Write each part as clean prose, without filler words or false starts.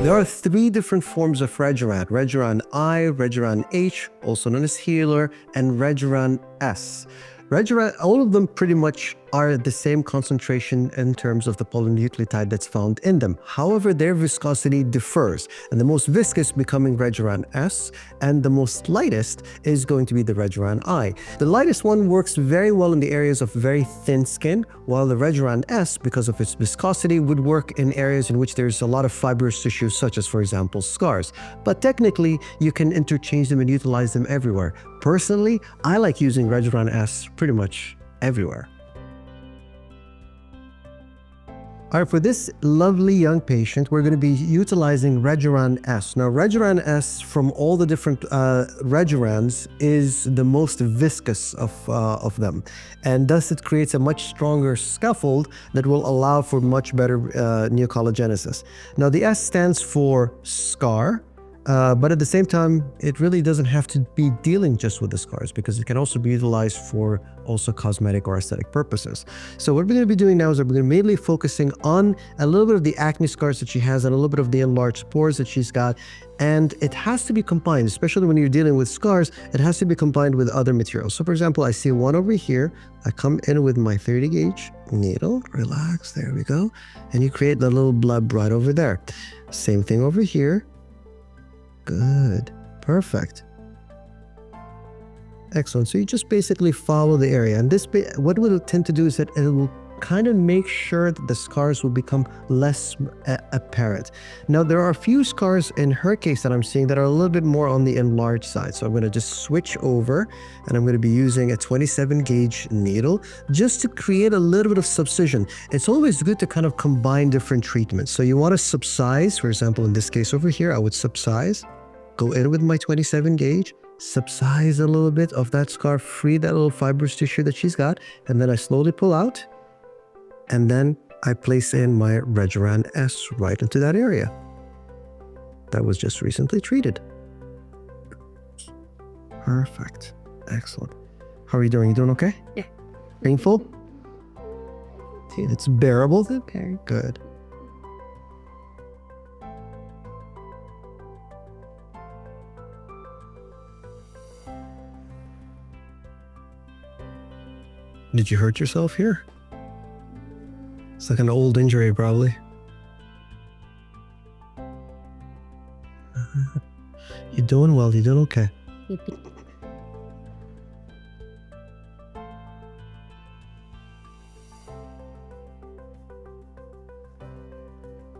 There are three different forms of Rejuran: Rejuran I, Rejuran H, also known as healer, and Rejuran S. Rejuran, all of them pretty much are the same concentration in terms of the polynucleotide that's found in them. However, their viscosity differs, and the most viscous becoming Rejuran S, and the most lightest is going to be the Rejuran I. The lightest one works very well in the areas of very thin skin, while the Rejuran S, because of its viscosity, would work in areas in which there's a lot of fibrous tissue, such as, for example, scars. But technically, you can interchange them and utilize them everywhere. Personally, I like using Rejuran S pretty much everywhere. All right, for this lovely young patient, we're going to be utilizing Rejuran S. Now, Rejuran S, from all the different Rejurans, is the most viscous of them. And thus, it creates a much stronger scaffold that will allow for much better neocollagenesis. Now, the S stands for scar. But at the same time, it really doesn't have to be dealing just with the scars, because it can also be utilized for also cosmetic or aesthetic purposes. So what we're going to be doing now is we're going to be mainly focusing on a little bit of the acne scars that she has and a little bit of the enlarged pores that she's got. And it has to be combined, especially when you're dealing with scars, it has to be combined with other materials. So for example, I see one over here. I come in with my 30 gauge needle, relax, there we go. And you create the little bleb right over there. Same thing over here. Good. Perfect. Excellent. So you just basically follow the area. And this, what it will tend to do is that it will kind of make sure that the scars will become less apparent. Now, there are a few scars in her case that I'm seeing that are a little bit more on the enlarged side. So I'm going to just switch over, and I'm going to be using a 27 gauge needle just to create a little bit of subcision. It's always good to kind of combine different treatments. So you want to subcise, for example, in this case over here, I would subcise, go in with my 27 gauge, subcise a little bit of that scar, free that little fibrous tissue that she's got, and then I slowly pull out, and then I place in my Rejuran S right into that area that was just recently treated. Perfect. Excellent. How are you doing? You doing okay? Yeah. Painful? It's bearable? Okay. Good. Did you hurt yourself here? It's like an old injury, probably. You're doing well. You're doing okay.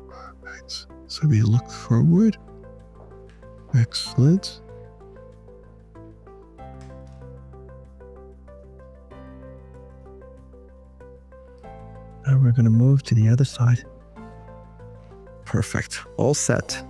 Perfect. So we look forward. Excellent. Now we're going to move to the other side. Perfect. All set.